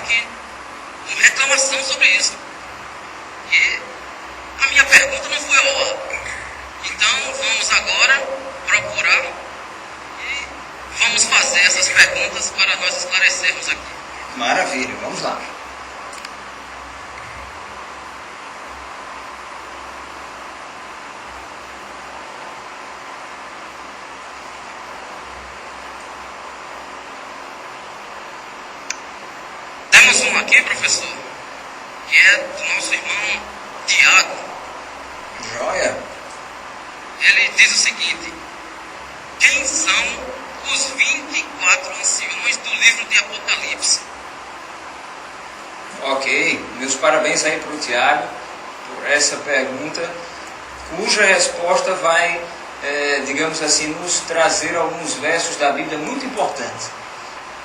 aqui uma reclamação sobre isso. E a minha pergunta não foi ao ar. Então vamos agora procurar e vamos fazer essas perguntas para nós esclarecermos aqui. Maravilha, vamos lá. Temos um aqui, professor, que é do nosso irmão Tiago. Joia. Ele diz o seguinte: quem são os 24 anciões do livro de Apocalipse? Ok, meus parabéns aí para o Tiago por essa pergunta, cuja resposta vai, digamos assim, nos trazer alguns versos da Bíblia muito importantes.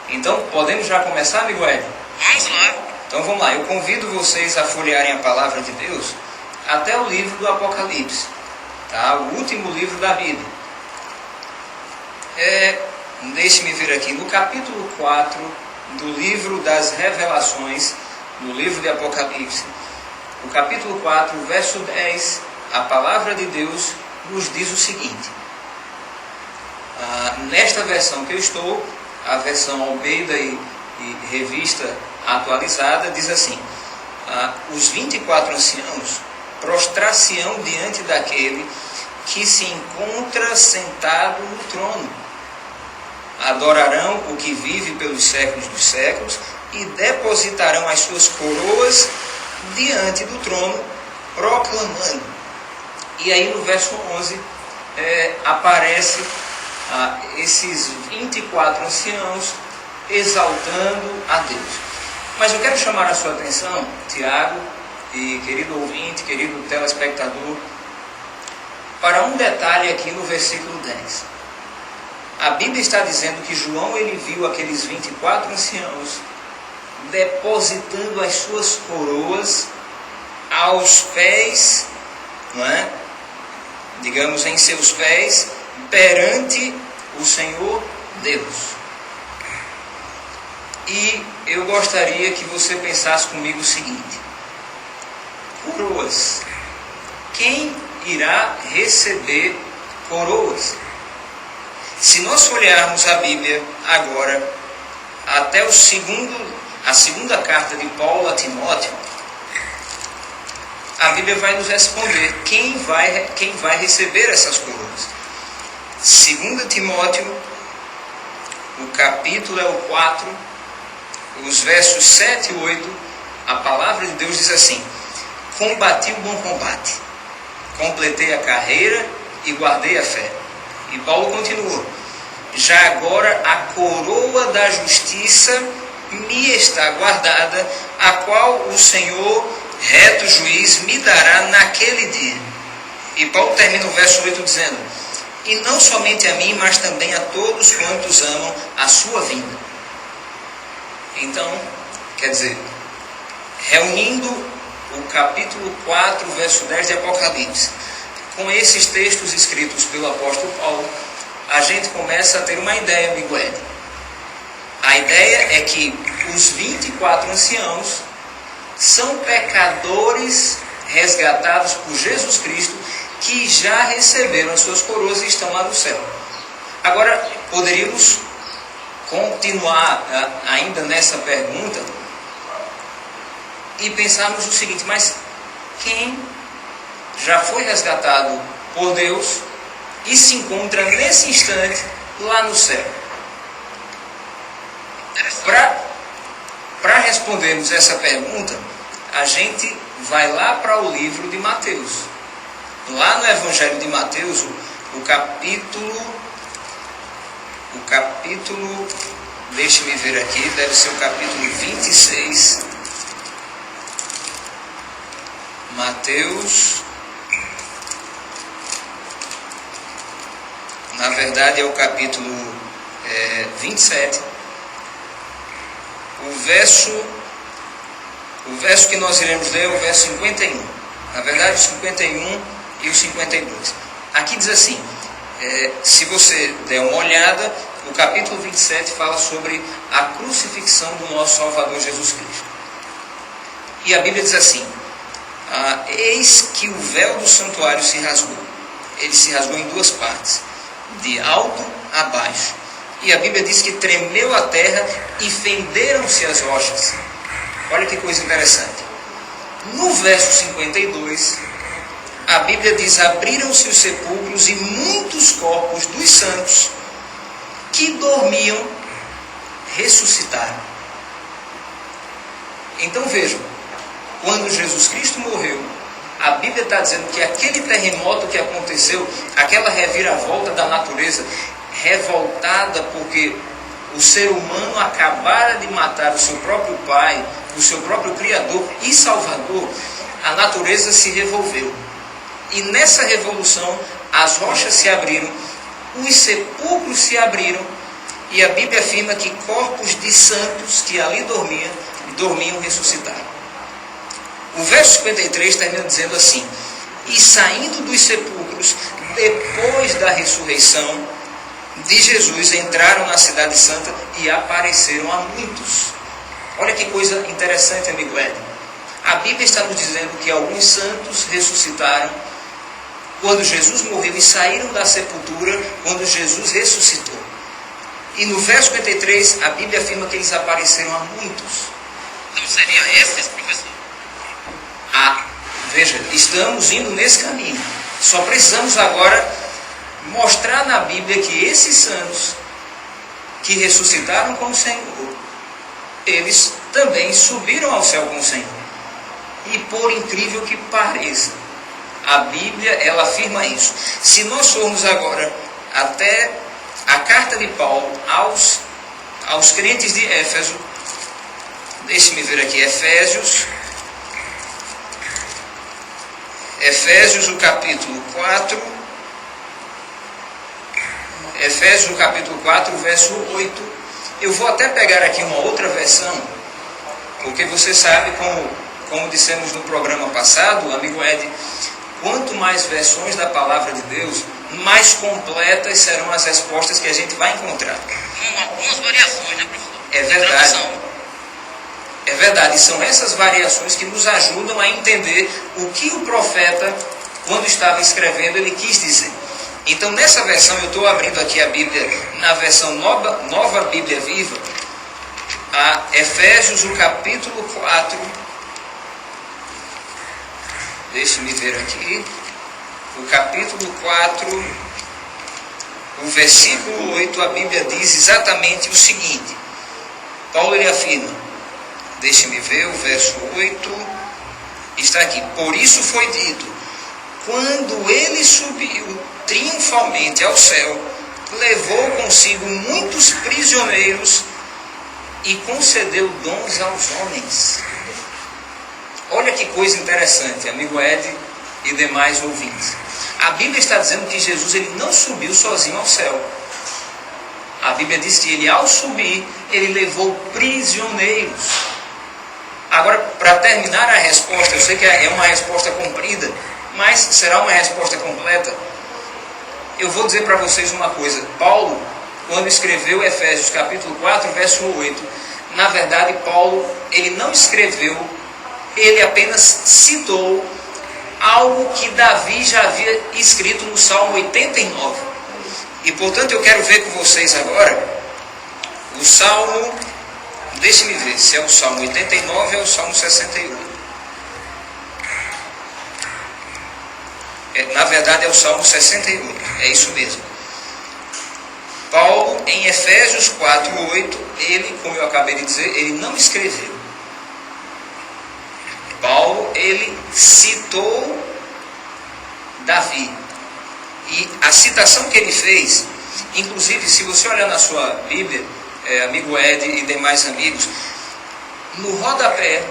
Então, podemos já começar, amigo Ed? Vamos lá. Então vamos lá, eu convido vocês a folhearem a palavra de Deus até o livro do Apocalipse, tá? O último livro da Bíblia. Deixe-me ver aqui, no capítulo 4 do livro das Revelações, no livro de Apocalipse, o capítulo 4, verso 10, a palavra de Deus nos diz o seguinte: nesta versão que eu estou, a versão Almeida e revista atualizada, diz assim: os 24 anciãos prostrar-se-ão diante daquele que se encontra sentado no trono, adorarão o que vive pelos séculos dos séculos e depositarão as suas coroas diante do trono, proclamando. E aí no verso 11 aparece esses 24 anciãos exaltando a Deus. Mas eu quero chamar a sua atenção, Tiago, e querido ouvinte, querido telespectador, para um detalhe aqui no versículo 10. A Bíblia está dizendo que João ele viu aqueles 24 anciãos depositando as suas coroas aos pés, não é? Digamos, em seus pés, perante o Senhor Deus. E eu gostaria que você pensasse comigo o seguinte: coroas. Quem irá receber coroas? Se nós folhearmos a Bíblia agora, até a segunda carta de Paulo a Timóteo, a Bíblia vai nos responder quem vai receber essas coroas. 2 Timóteo, o capítulo é o 4, os versos 7 e 8, a palavra de Deus diz assim: combati o bom combate, completei a carreira e guardei a fé. E Paulo continua: já agora a coroa da justiça me está guardada, a qual o Senhor, reto juiz, me dará naquele dia. E Paulo termina o verso 8 dizendo: e não somente a mim, mas também a todos quantos amam a sua vinda. Então, quer dizer, reunindo o capítulo 4, verso 10 de Apocalipse, com esses textos escritos pelo apóstolo Paulo, a gente começa a ter uma ideia, amigo Ed. A ideia é que os 24 anciãos são pecadores resgatados por Jesus Cristo, que já receberam as suas coroas e estão lá no céu. Agora, poderíamos continuar ainda nessa pergunta e pensarmos o seguinte: mas quem já foi resgatado por Deus e se encontra nesse instante lá no céu? Para respondermos essa pergunta, a gente vai lá para o livro de Mateus. Lá no Evangelho de Mateus, o capítulo, deixe-me ver aqui, deve ser o capítulo 26. Mateus, na verdade é o capítulo 27. O verso que nós iremos ler é o verso 51. Na verdade, o 51 e o 52. Aqui diz assim: se você der uma olhada, O capítulo 27 fala sobre a crucifixão do nosso Salvador Jesus Cristo. E a Bíblia diz assim: eis que o véu do santuário se rasgou. Ele se rasgou em duas partes, de alto a baixo. E a Bíblia diz que tremeu a terra e fenderam-se as rochas. Olha que coisa interessante. No verso 52, a Bíblia diz: abriram-se os sepulcros e muitos corpos dos santos que dormiam ressuscitaram. Então vejam, quando Jesus Cristo morreu, a Bíblia está dizendo que aquele terremoto que aconteceu, aquela reviravolta da natureza, revoltada porque o ser humano acabara de matar o seu próprio Pai, o seu próprio Criador e Salvador, a natureza se revolveu. E nessa revolução, as rochas se abriram, os sepulcros se abriram, e a Bíblia afirma que corpos de santos que ali dormiam ressuscitaram. O verso 53 termina dizendo assim: e saindo dos sepulcros, depois da ressurreição de Jesus, entraram na cidade santa e apareceram a muitos. Olha que coisa interessante, amigo Ed. A Bíblia está nos dizendo que alguns santos ressuscitaram quando Jesus morreu e saíram da sepultura quando Jesus ressuscitou. E no verso 53, a Bíblia afirma que eles apareceram a muitos. Não seriam esses, professor? Veja, estamos indo nesse caminho. Só precisamos agora mostrar na Bíblia que esses santos que ressuscitaram com o Senhor, eles também subiram ao céu com o Senhor. E por incrível que pareça, a Bíblia, ela afirma isso. Se nós formos agora até a carta de Paulo aos crentes de Éfeso, deixe-me ver aqui, Efésios, o capítulo 4, Efésios, o capítulo 4, verso 8. Eu vou até pegar aqui uma outra versão, porque você sabe, como dissemos no programa passado, amigo Ed, quanto mais versões da palavra de Deus, mais completas serão as respostas que a gente vai encontrar. Com algumas variações, né, professor? É verdade. É verdade, e são essas variações que nos ajudam a entender o que o profeta, quando estava escrevendo, ele quis dizer. Então, nessa versão, eu estou abrindo aqui a Bíblia, na versão Nova Bíblia Viva, a Efésios, o capítulo 4, deixe-me ver aqui, o capítulo 4, o versículo 8, a Bíblia diz exatamente o seguinte. Paulo, ele afirma, deixe-me ver, o verso 8, está aqui: por isso foi dito, quando ele subiu triunfalmente ao céu, levou consigo muitos prisioneiros e concedeu dons aos homens. Olha que coisa interessante, amigo Ed e demais ouvintes. A Bíblia está dizendo que Jesus, ele não subiu sozinho ao céu. A Bíblia diz que ele, ao subir, ele levou prisioneiros. Agora, para terminar a resposta, eu sei que é uma resposta comprida, mas será uma resposta completa. Eu vou dizer para vocês uma coisa. Paulo, quando escreveu Efésios capítulo 4, verso 8, na verdade, Paulo, ele não escreveu, ele apenas citou algo que Davi já havia escrito no Salmo 89. E, portanto, eu quero ver com vocês agora o Salmo, deixe-me ver se é o Salmo 89 ou é o Salmo 68. Na verdade é o Salmo 68, é isso mesmo. Paulo, em Efésios 4, 8, ele, como eu acabei de dizer, ele não escreveu. Paulo, ele citou Davi. E a citação que ele fez, inclusive, se você olhar na sua Bíblia, amigo Ed e demais amigos, no rodapé,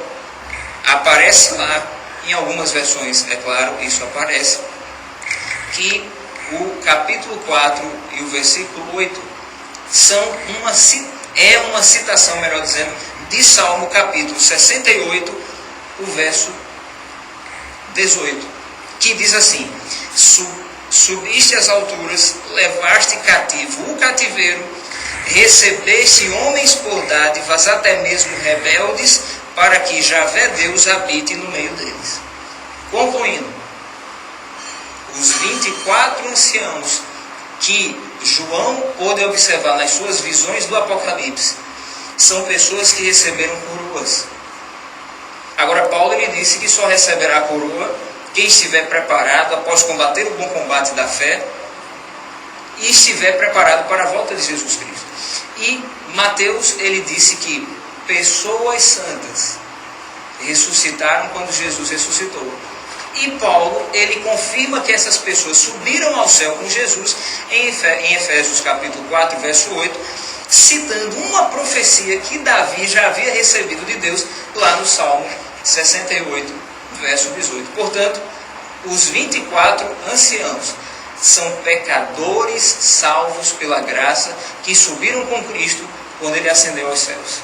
aparece lá, em algumas versões, é claro, isso aparece, que o capítulo 4 e o versículo 8 é uma citação, melhor dizendo, de Salmo capítulo 68, o verso 18, que diz assim: subiste às alturas, levaste cativo o cativeiro recebeste homens por dádivas, até mesmo rebeldes, para que Javé Deus habite no meio deles. Concluindo, os 24 anciãos que João pôde observar nas suas visões do Apocalipse são pessoas que receberam coroas. Agora, Paulo ele disse que só receberá a coroa quem estiver preparado após combater o bom combate da fé e estiver preparado para a volta de Jesus Cristo. E Mateus ele disse que pessoas santas ressuscitaram quando Jesus ressuscitou. E Paulo, ele confirma que essas pessoas subiram ao céu com Jesus em Efésios capítulo 4, verso 8, citando uma profecia que Davi já havia recebido de Deus lá no Salmo 68, verso 18. Portanto, os 24 anciãos são pecadores salvos pela graça que subiram com Cristo quando ele ascendeu aos céus.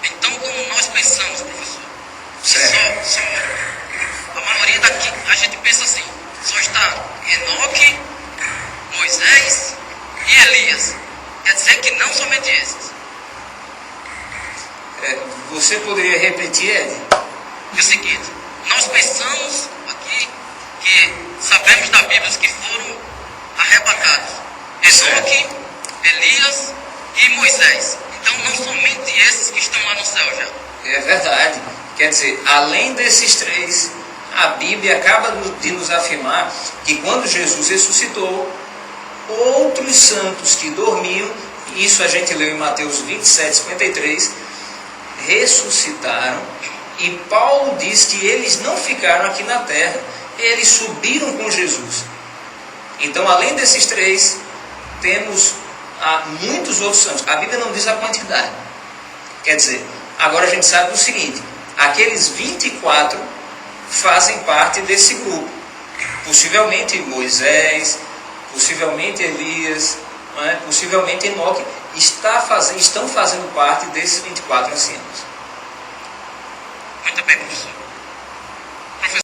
Então, como nós pensamos, professor, Certo. a maioria daqui, a gente pensa assim, só está Enoque, Moisés e Elias. Quer dizer que não somente esses. Você poderia repetir, Ed? É o seguinte, nós pensamos aqui que sabemos da Bíblia que foram arrebatados. Enoque, Elias e Moisés. Então não somente esses que estão lá no céu já. É verdade. Quer dizer, além desses três, a Bíblia acaba de nos afirmar que quando Jesus ressuscitou, outros santos que dormiam, isso a gente leu em Mateus 27, 53, ressuscitaram, e Paulo diz que eles não ficaram aqui na terra, eles subiram com Jesus. Então, além desses três, temos muitos outros santos. A Bíblia não diz a quantidade. Quer dizer, agora a gente sabe o seguinte: aqueles 24 fazem parte desse grupo. Possivelmente Moisés, possivelmente Elias, possivelmente Enoque estão fazendo parte desses 24 anciãos. Muito bem, professor.